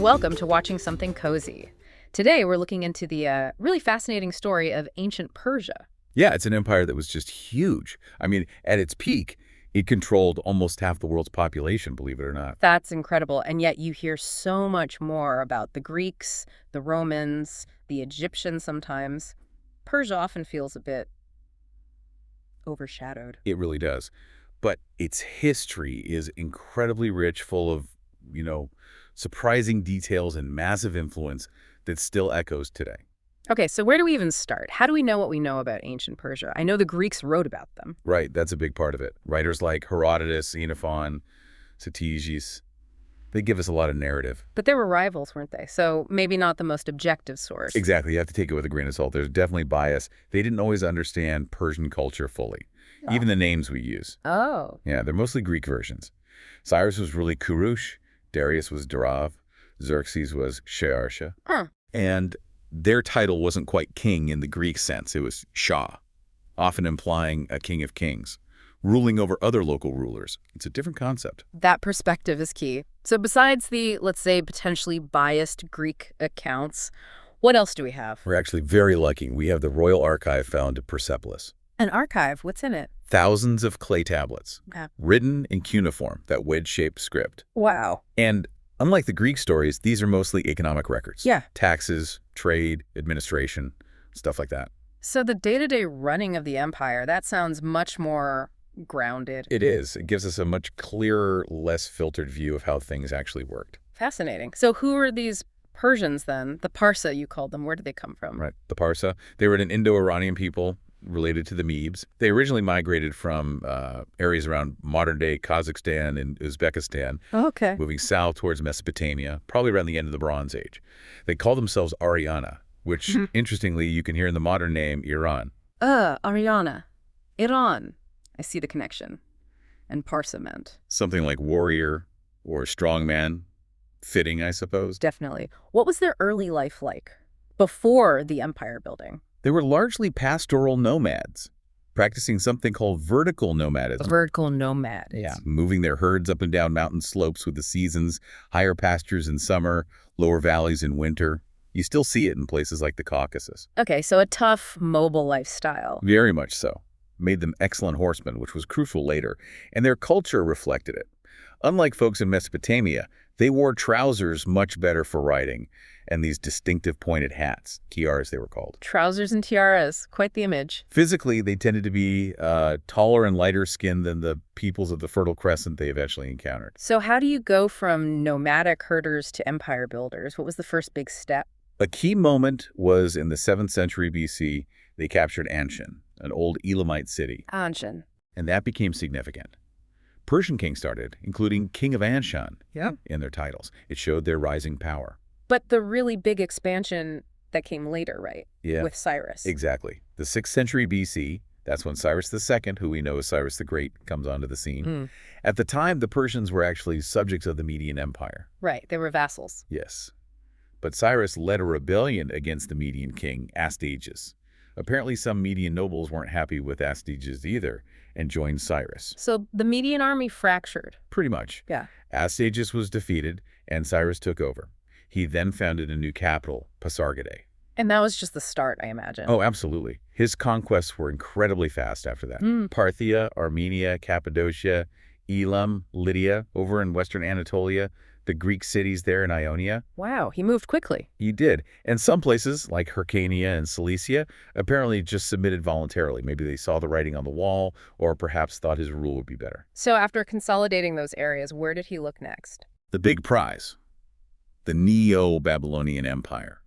Welcome to Watching Something Cozy. Today we're looking into the really fascinating story of ancient Persia. Yeah, it's an empire that was just huge. I mean, at its peak, it controlled almost half the world's population, believe it or not. That's incredible, and yet you hear so much more about the Greeks, the Romans, the Egyptians sometimes. Persia often feels a bit overshadowed. It really does. But its history is incredibly rich, full of, surprising details and massive influence that still echoes today. Okay, so where do we even start? How do we know what we know about ancient Persia? I know the Greeks wrote about them. Right, that's a big part of it. Writers like Herodotus, Xenophon, Ctesias, they give us a lot of narrative. But they were rivals, weren't they? So maybe not the most objective source. Exactly, you have to take it with a grain of salt. There's definitely bias. They didn't always understand Persian culture fully, even the names we use. Oh. Yeah, they're mostly Greek versions. Cyrus was really Kurush, Darius was Darayav, Xerxes was Shearsha. And their title wasn't quite king in the Greek sense. It was Shah, often implying a king of kings, ruling over other local rulers. It's a different concept. That perspective is key. So besides the, let's say, potentially biased Greek accounts, what else do we have? We're actually very lucky. We have the Royal Archive found at Persepolis. An archive? What's in it? Thousands of clay tablets, written in cuneiform, that wedge-shaped script. Wow. And unlike the Greek stories, these are mostly economic records. Yeah. Taxes, trade, administration, stuff like that. So the day-to-day running of the empire, that sounds much more grounded. It is. It gives us a much clearer, less filtered view of how things actually worked. Fascinating. So who are these Persians then? The Parsa, you called them. Where did they come from? Right. The Parsa. They were an Indo-Iranian people related to the Mebes. They originally migrated from areas around modern-day Kazakhstan and Uzbekistan, moving south towards Mesopotamia, probably around the end of the Bronze Age. They call themselves Aryana, which, interestingly, you can hear in the modern name Iran. Aryana. Iran. I see the connection. And Parsa meant? Something like warrior or strongman. Fitting, I suppose. Definitely. What was their early life like before the empire building? They were largely pastoral nomads, practicing something called vertical nomadism. Vertical nomads. Yeah, moving their herds up and down mountain slopes with the seasons, higher pastures in summer, lower valleys in winter. You still see it in places like the Caucasus. Okay, so a tough, mobile lifestyle. Very much so. Made them excellent horsemen, which was crucial later, and their culture reflected it. Unlike folks in Mesopotamia, they wore trousers much better for riding, and these distinctive pointed hats, tiaras they were called. Trousers and tiaras, quite the image. Physically, they tended to be taller and lighter skinned than the peoples of the Fertile Crescent they eventually encountered. So how do you go from nomadic herders to empire builders? What was the first big step? A key moment was in the 7th century BC, they captured Anshan, an old Elamite city. Anshan. And that became significant. Persian kings started, including King of Anshan, in their titles. It showed their rising power. But the really big expansion that came later, right? Yeah. With Cyrus. Exactly. The 6th century BC, that's when Cyrus II, who we know as Cyrus the Great, comes onto the scene. At the time, the Persians were actually subjects of the Median Empire. Right. They were vassals. Yes. But Cyrus led a rebellion against the Median king, Astyages. Apparently, some Median nobles weren't happy with Astyages either and joined Cyrus. So the Median army fractured. Pretty much. Yeah. Astyages was defeated, and Cyrus took over. He then founded a new capital, Pasargadae. And that was just the start, I imagine. Oh, absolutely. His conquests were incredibly fast after that. Parthia, Armenia, Cappadocia, Elam, Lydia, over in western Anatolia, the Greek cities there in Ionia. Wow, he moved quickly. He did. And some places, like Hyrcania and Cilicia, apparently just submitted voluntarily. Maybe they saw the writing on the wall, or perhaps thought his rule would be better. So after consolidating those areas, where did he look next? The big prize. The Neo-Babylonian Empire.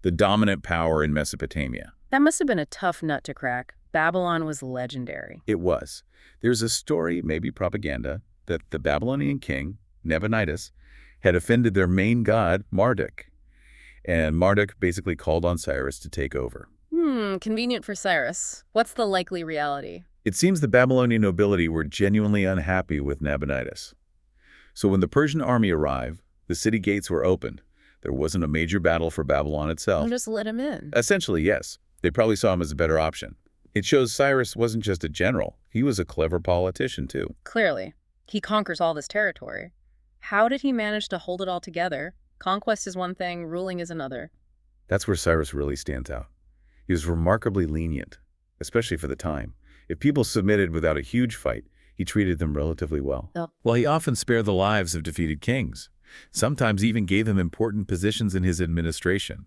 The dominant power in Mesopotamia. That must have been a tough nut to crack. Babylon was legendary. It was. There's a story, maybe propaganda, that the Babylonian king, Nabonidus, had offended their main god, Marduk. And Marduk basically called on Cyrus to take over. Convenient for Cyrus. What's the likely reality? It seems the Babylonian nobility were genuinely unhappy with Nabonidus. So when the Persian army arrived, the city gates were opened. There wasn't a major battle for Babylon itself. Just let him in. Essentially, yes. They probably saw him as a better option. It shows Cyrus wasn't just a general. He was a clever politician, too. Clearly. He conquers all this territory. How did he manage to hold it all together Conquest is one thing, ruling is another. That's where Cyrus really stands out. He was remarkably lenient, especially for the time. If people submitted without a huge fight, he treated them relatively well. Oh. Well, he often spared the lives of defeated kings, sometimes even gave them important positions in his administration.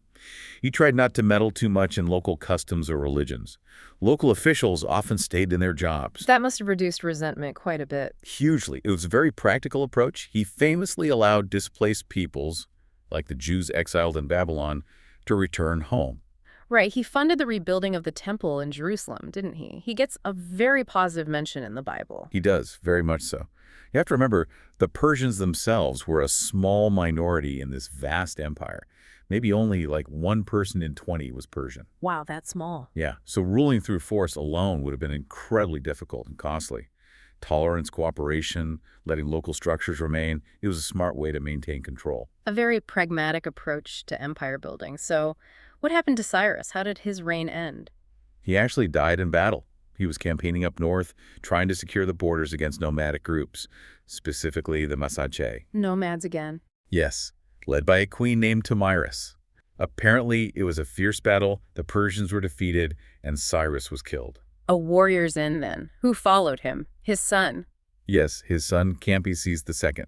He tried not to meddle too much in local customs or religions. Local officials often stayed in their jobs. That must have reduced resentment quite a bit. Hugely. It was a very practical approach. He famously allowed displaced peoples, like the Jews exiled in Babylon, to return home. Right, he funded the rebuilding of the temple in Jerusalem, didn't he? He gets a very positive mention in the Bible. He does, very much so. You have to remember, the Persians themselves were a small minority in this vast empire. Maybe only like 1 person in 20 was Persian. Wow, that's small. Yeah, so ruling through force alone would have been incredibly difficult and costly. Tolerance, cooperation, letting local structures remain, it was a smart way to maintain control. A very pragmatic approach to empire building. So, what happened to Cyrus? How did his reign end? He actually died in battle. He was campaigning up north, trying to secure the borders against nomadic groups, specifically the Masache. Nomads again. Yes, led by a queen named Tomyris. Apparently, it was a fierce battle, the Persians were defeated, and Cyrus was killed. A warrior's end, then. Who followed him? His son? Yes, his son Cambyses II.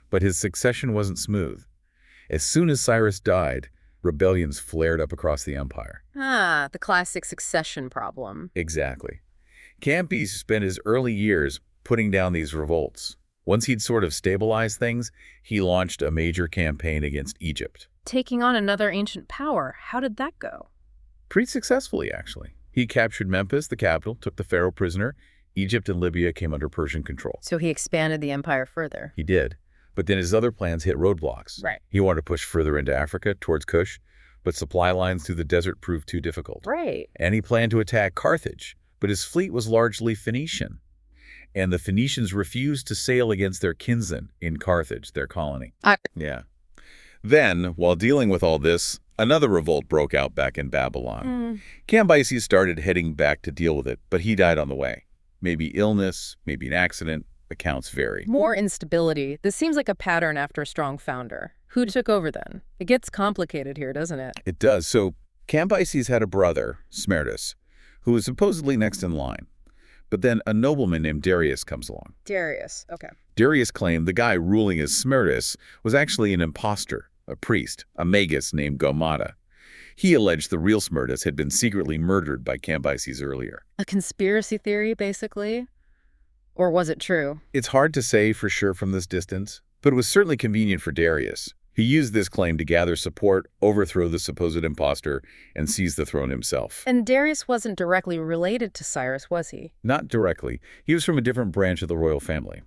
But his succession wasn't smooth. As soon as Cyrus died, rebellions flared up across the empire. Ah, the classic succession problem. Exactly. Cambyses spent his early years putting down these revolts. Once he'd sort of stabilized things, he launched a major campaign against Egypt. Taking on another ancient power. How did that go? Pretty successfully, actually. He captured Memphis, the capital, took the pharaoh prisoner. Egypt and Libya came under Persian control. So he expanded the empire further. He did. But then his other plans hit roadblocks. Right. He wanted to push further into Africa, towards Kush, but supply lines through the desert proved too difficult. Right. And he planned to attack Carthage, but his fleet was largely Phoenician. And the Phoenicians refused to sail against their kinsmen in Carthage, their colony. Yeah. Then, while dealing with all this, another revolt broke out back in Babylon. Cambyses started heading back to deal with it, but he died on the way. Maybe illness, maybe an accident. Accounts vary. More instability. This seems like a pattern after a strong founder. Who took over then? It gets complicated here, doesn't it? It does. So Cambyses had a brother, Smerdis, who was supposedly next in line. But then a nobleman named Darius comes along. Darius, okay. Darius claimed the guy ruling as Smerdis was actually an impostor, a priest, a magus named Gomata. He alleged the real Smerdis had been secretly murdered by Cambyses earlier. A conspiracy theory, basically? Or was it true? It's hard to say for sure from this distance, but it was certainly convenient for Darius. He used this claim to gather support, overthrow the supposed impostor, and seize the throne himself. And Darius wasn't directly related to Cyrus, was he? Not directly. He was from a different branch of the royal family.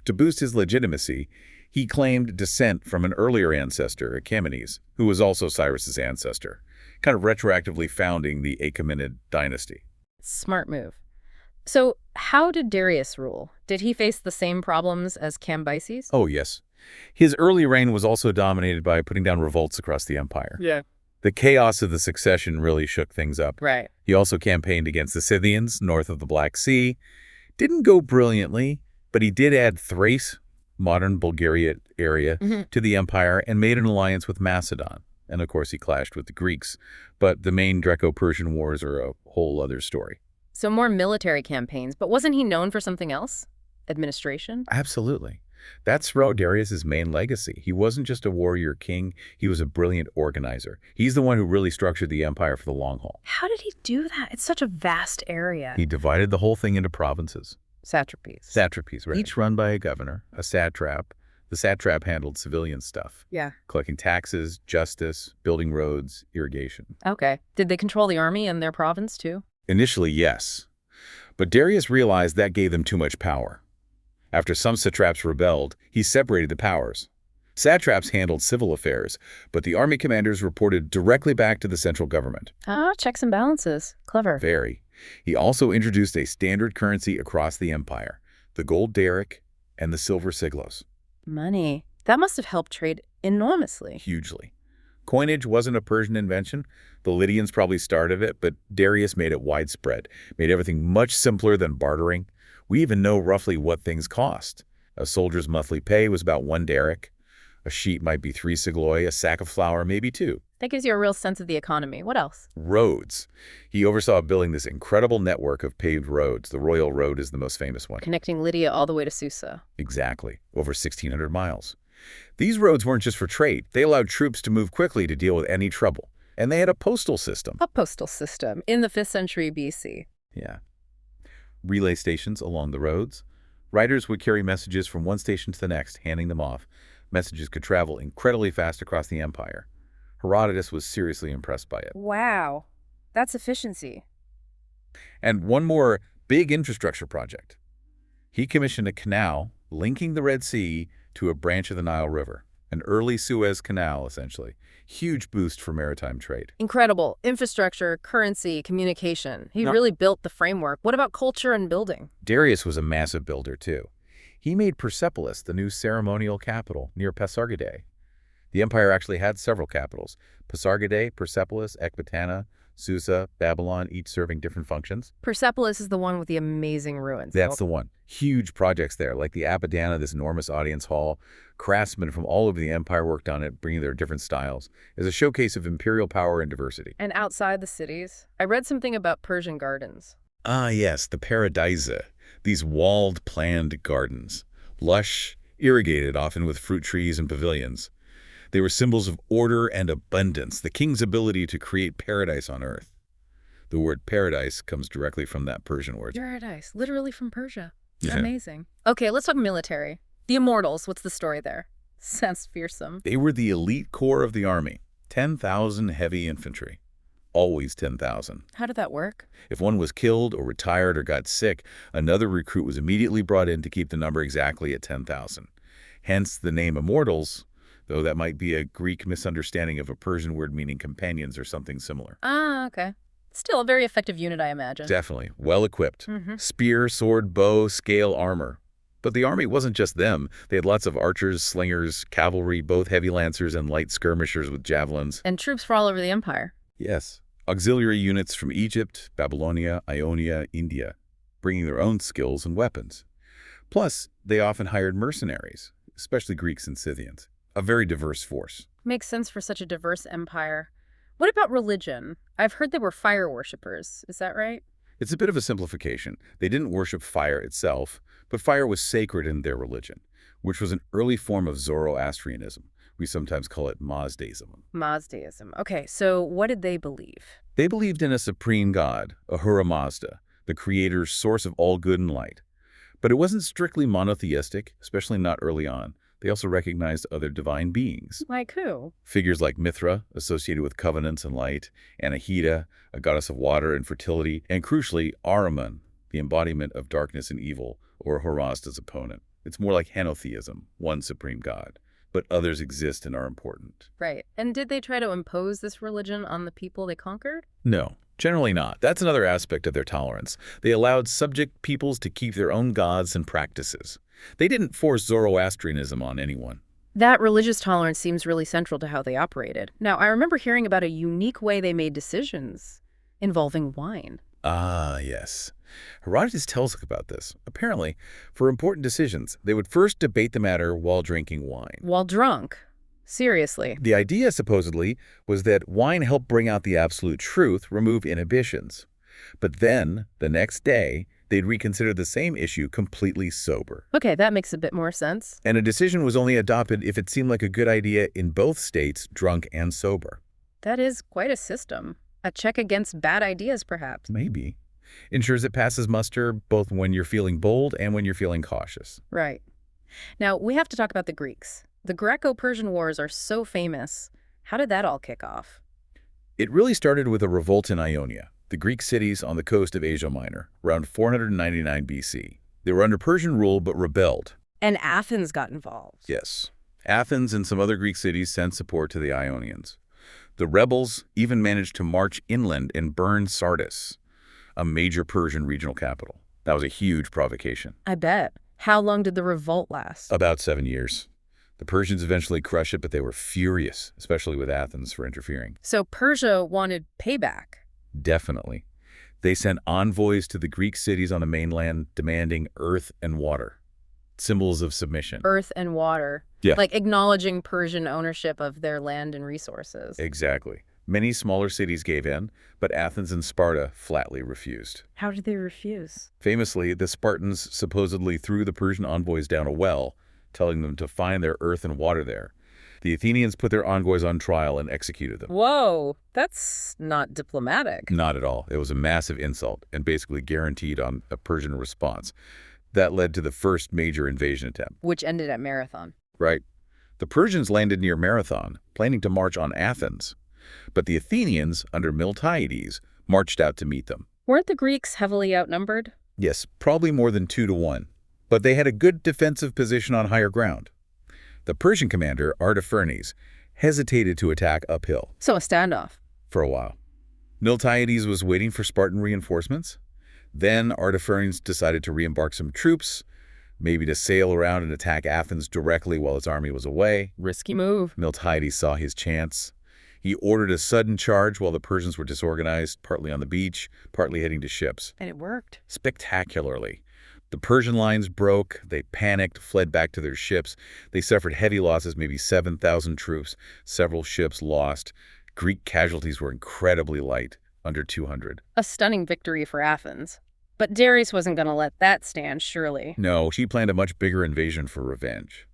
To boost his legitimacy, he claimed descent from an earlier ancestor, Achaemenid, who was also Cyrus's ancestor, kind of retroactively founding the Achaemenid Dynasty. Smart move. So, how did Darius rule? Did he face the same problems as Cambyses? Oh, yes. His early reign was also dominated by putting down revolts across the empire. Yeah. The chaos of the succession really shook things up. Right. He also campaigned against the Scythians, north of the Black Sea. Didn't go brilliantly, but he did add Thrace, modern Bulgaria area, to the empire and made an alliance with Macedon. And of course, he clashed with the Greeks. But the main Greco-Persian wars are a whole other story. So more military campaigns, but wasn't he known for something else? Administration? Absolutely. That's Darius's main legacy. He wasn't just a warrior king, he was a brilliant organizer. He's the one who really structured the empire for the long haul. How did he do that? It's such a vast area. He divided the whole thing into provinces. Satrapies. Satrapies, right. Each run by a governor, a satrap. The satrap handled civilian stuff. Yeah. Collecting taxes, justice, building roads, irrigation. Okay. Did they control the army in their province too? Initially, yes. But Darius realized that gave them too much power. After some satraps rebelled, he separated the powers. Satraps handled civil affairs, but the army commanders reported directly back to the central government. Ah, checks and balances. Clever. Very. He also introduced a standard currency across the empire, the gold daric and the silver siglos. Money. That must have helped trade enormously. Hugely. Coinage wasn't a Persian invention. The Lydians probably started it, but Darius made it widespread, made everything much simpler than bartering. We even know roughly what things cost. A soldier's monthly pay was about 1 daric. A sheep might be 3 segloi, a sack of flour maybe 2. That gives you a real sense of the economy. What else? Roads. He oversaw building this incredible network of paved roads. The Royal Road is the most famous one. Connecting Lydia all the way to Susa. Exactly. Over 1,600 miles. These roads weren't just for trade. They allowed troops to move quickly to deal with any trouble. And they had a postal system. A postal system in the 5th century BC. Yeah. Relay stations along the roads. Riders would carry messages from one station to the next, handing them off. Messages could travel incredibly fast across the empire. Herodotus was seriously impressed by it. Wow. That's efficiency. And one more big infrastructure project. He commissioned a canal linking the Red Sea to a branch of the Nile River. An early Suez Canal, essentially. Huge boost for maritime trade. Incredible. Infrastructure, currency, communication. He really built the framework. What about culture and building? Darius was a massive builder, too. He made Persepolis the new ceremonial capital near Pasargadae. The empire actually had several capitals. Pasargadae, Persepolis, Ecbatana, Susa, Babylon, each serving different functions. Persepolis is the one with the amazing ruins. That's the one. Huge projects there, like the Apadana, this enormous audience hall. Craftsmen from all over the empire worked on it, bringing their different styles, as a showcase of imperial power and diversity. And outside the cities, I read something about Persian gardens. Ah, yes, the paradisa. These walled, planned gardens. Lush, irrigated, often with fruit trees and pavilions. They were symbols of order and abundance, the king's ability to create paradise on earth. The word paradise comes directly from that Persian word. Paradise, literally from Persia. Yeah. Amazing. Okay, let's talk military. The Immortals, what's the story there? Sounds fearsome. They were the elite corps of the army, 10,000 heavy infantry. Always 10,000. How did that work? If one was killed or retired or got sick, another recruit was immediately brought in to keep the number exactly at 10,000. Hence the name Immortals, though that might be a Greek misunderstanding of a Persian word meaning companions or something similar. Ah, okay. Still a very effective unit, I imagine. Definitely. Well-equipped. Spear, sword, bow, scale, armor. But the army wasn't just them. They had lots of archers, slingers, cavalry, both heavy lancers and light skirmishers with javelins. And troops from all over the empire. Yes. Auxiliary units from Egypt, Babylonia, Ionia, India, bringing their own skills and weapons. Plus, they often hired mercenaries, especially Greeks and Scythians. A very diverse force. Makes sense for such a diverse empire. What about religion? I've heard they were fire worshippers. Is that right? It's a bit of a simplification. They didn't worship fire itself, but fire was sacred in their religion, which was an early form of Zoroastrianism. We sometimes call it Mazdaism. Mazdaism. Okay, so what did they believe? They believed in a supreme god, Ahura Mazda, the creator, source of all good and light. But it wasn't strictly monotheistic, especially not early on. They also recognized other divine beings. Like who? Figures like Mithra, associated with covenants and light, Anahita, a goddess of water and fertility, and crucially, Ahriman, the embodiment of darkness and evil, or Hormazda's opponent. It's more like henotheism, one supreme god. But others exist and are important. Right. And did they try to impose this religion on the people they conquered? No, generally not. That's another aspect of their tolerance. They allowed subject peoples to keep their own gods and practices. They didn't force Zoroastrianism on anyone. That religious tolerance seems really central to how they operated. Now, I remember hearing about a unique way they made decisions involving wine. Ah, yes. Herodotus tells us about this. Apparently, for important decisions, they would first debate the matter while drinking wine. While drunk? Seriously? The idea, supposedly, was that wine helped bring out the absolute truth, remove inhibitions. But then, the next day, they'd reconsider the same issue completely sober. Okay, that makes a bit more sense. And a decision was only adopted if it seemed like a good idea in both states, drunk and sober. That is quite a system. A check against bad ideas, perhaps. Maybe. Ensures it passes muster both when you're feeling bold and when you're feeling cautious. Right. Now, we have to talk about the Greeks. The Greco-Persian Wars are so famous. How did that all kick off? It really started with a revolt in Ionia, the Greek cities on the coast of Asia Minor, around 499 BC. They were under Persian rule but rebelled. And Athens got involved. Yes. Athens and some other Greek cities sent support to the Ionians. The rebels even managed to march inland and burn Sardis, a major Persian regional capital. That was a huge provocation. I bet. How long did the revolt last? About 7 years. The Persians eventually crushed it, but they were furious, especially with Athens for interfering. So Persia wanted payback. Definitely. They sent envoys to the Greek cities on the mainland demanding earth and water. symbols of submission. Earth and water. Yeah. Like acknowledging Persian ownership of their land and resources. Exactly. Many smaller cities gave in, but Athens and Sparta flatly refused. How did they refuse? Famously, the Spartans supposedly threw the Persian envoys down a well, telling them to find their earth and water there. The Athenians put their envoys on trial and executed them. Whoa, that's not diplomatic. Not at all. It was a massive insult and basically guaranteed on a Persian response. That led to the first major invasion attempt. Which ended at Marathon. Right. The Persians landed near Marathon, planning to march on Athens. But the Athenians, under Miltiades, marched out to meet them. Weren't the Greeks heavily outnumbered? Yes, probably more than 2-1. But they had a good defensive position on higher ground. The Persian commander, Artaphernes, hesitated to attack uphill. So a standoff. For a while. Miltiades was waiting for Spartan reinforcements. Then Artaphernes decided to re-embark some troops, maybe to sail around and attack Athens directly while his army was away. Risky move. Miltiades saw his chance. He ordered a sudden charge while the Persians were disorganized, partly on the beach, partly heading to ships. And it worked. Spectacularly. The Persian lines broke, they panicked, fled back to their ships. They suffered heavy losses, maybe 7,000 troops, several ships lost. Greek casualties were incredibly light, under 200. A stunning victory for Athens. But Darius wasn't going to let that stand, surely. No, she planned a much bigger invasion for revenge.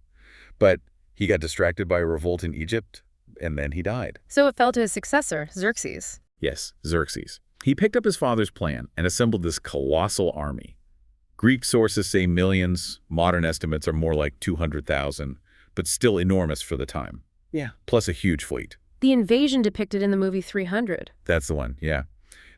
But he got distracted by a revolt in Egypt, and then he died. So it fell to his successor, Xerxes. Yes, Xerxes. He picked up his father's plan and assembled this colossal army. Greek sources say millions, modern estimates are more like 200,000, but still enormous for the time. Yeah. Plus a huge fleet. The invasion depicted in the movie 300. That's the one, yeah.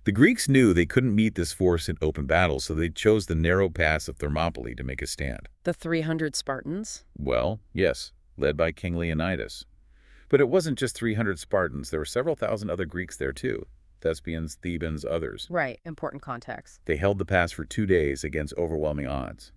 The Greeks knew they couldn't meet this force in open battle, so they chose the narrow pass of Thermopylae to make a stand. The 300 Spartans? Well, yes, led by King Leonidas. But it wasn't just 300 Spartans. There were several thousand other Greeks there, too. Thespians, Thebans, others. Right, important context. They held the pass for 2 days against overwhelming odds.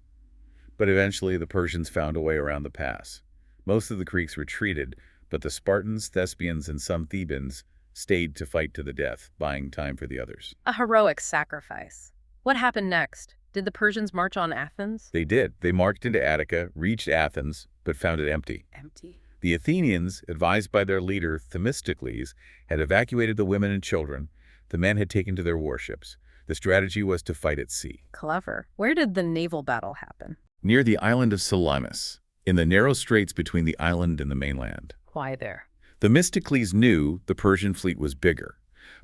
But eventually, the Persians found a way around the pass. Most of the Greeks retreated, but the Spartans, Thespians, and some Thebans stayed to fight to the death, buying time for the others. A heroic sacrifice. What happened next? Did the Persians march on Athens? They did. They marched into Attica, reached Athens, but found it empty. Empty? The Athenians, advised by their leader Themistocles, had evacuated the women and children. The men had taken to their warships. The strategy was to fight at sea. Clever. Where did the naval battle happen? Near the island of Salamis, in the narrow straits between the island and the mainland. Why there? Themistocles knew the Persian fleet was bigger,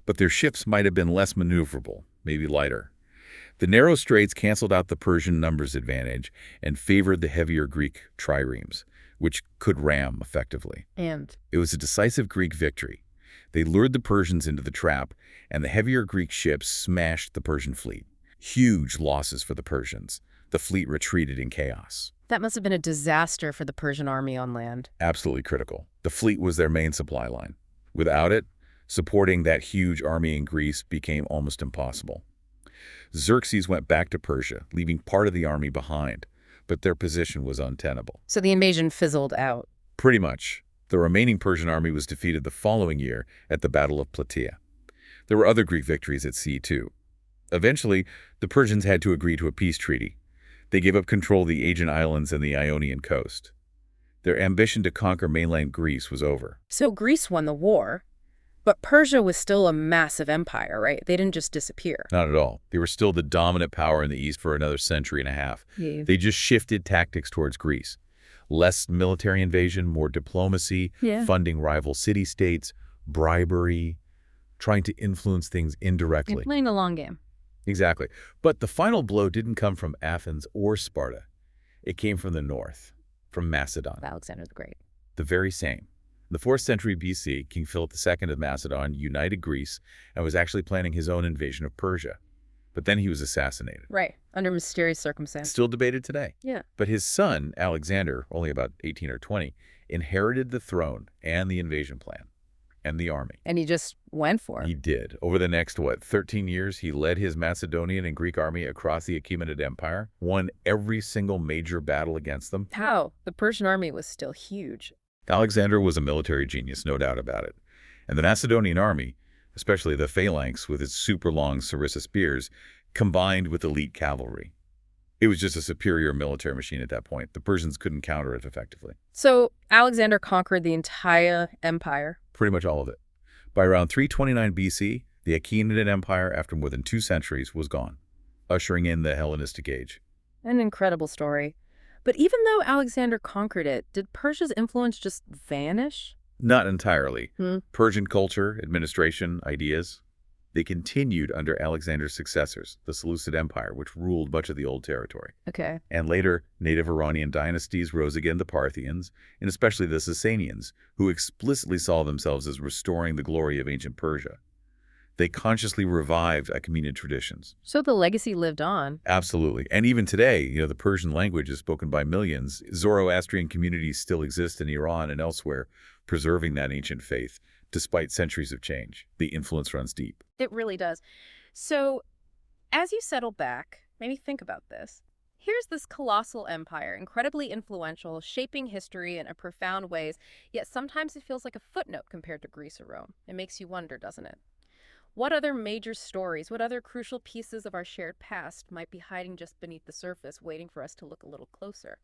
but their ships might have been less maneuverable, maybe lighter. The narrow straits canceled out the Persian numbers advantage and favored the heavier Greek triremes, which could ram effectively. And? It was a decisive Greek victory. They lured the Persians into the trap, and the heavier Greek ships smashed the Persian fleet. Huge losses for the Persians. The fleet retreated in chaos. That must have been a disaster for the Persian army on land. Absolutely critical. The fleet was their main supply line. Without it, supporting that huge army in Greece became almost impossible. Xerxes went back to Persia, leaving part of the army behind, but their position was untenable. So the invasion fizzled out. Pretty much. The remaining Persian army was defeated the following year at the Battle of Plataea. There were other Greek victories at sea, too. Eventually, the Persians had to agree to a peace treaty. They gave up control of the Aegean Islands and the Ionian coast. Their ambition to conquer mainland Greece was over. So Greece won the war, but Persia was still a massive empire, right? They didn't just disappear. Not at all. They were still the dominant power in the East for another century and a half. Yeah. They just shifted tactics towards Greece. Less military invasion, more diplomacy, funding rival city-states, bribery, trying to influence things indirectly. You're playing the long game. Exactly. But the final blow didn't come from Athens or Sparta. It came from the north, from Macedon. Alexander the Great. The very same. In the 4th century BC, King Philip II of Macedon united Greece and was actually planning his own invasion of Persia. But then he was assassinated. Right, under mysterious circumstances. Still debated today. Yeah. But his son, Alexander, only about 18 or 20, inherited the throne and the invasion plan and the army. And he just went for it. He did. Over the next, 13 years, he led his Macedonian and Greek army across the Achaemenid Empire, won every single major battle against them. How? The Persian army was still huge. Alexander was a military genius, no doubt about it. And the Macedonian army, especially the phalanx with its super long sarissa spears, combined with elite cavalry. It was just a superior military machine at that point. The Persians couldn't counter it effectively. So Alexander conquered the entire empire? Pretty much all of it. By around 329 BC, the Achaemenid Empire, after more than 2 centuries, was gone, ushering in the Hellenistic Age. An incredible story. But even though Alexander conquered it, did Persia's influence just vanish? Not entirely. Persian culture, administration, ideas, they continued under Alexander's successors, the Seleucid Empire, which ruled much of the old territory. Okay. And later, native Iranian dynasties rose again, the Parthians, and especially the Sasanians, who explicitly saw themselves as restoring the glory of ancient Persia. They consciously revived Achaemenid traditions. So the legacy lived on. Absolutely. And even today, the Persian language is spoken by millions. Zoroastrian communities still exist in Iran and elsewhere, preserving that ancient faith. Despite centuries of change, the influence runs deep. It really does. So, as you settle back, maybe think about this. Here's this colossal empire, incredibly influential, shaping history in a profound ways, yet sometimes it feels like a footnote compared to Greece or Rome. It makes you wonder, doesn't it? What other major stories, what other crucial pieces of our shared past might be hiding just beneath the surface, waiting for us to look a little closer?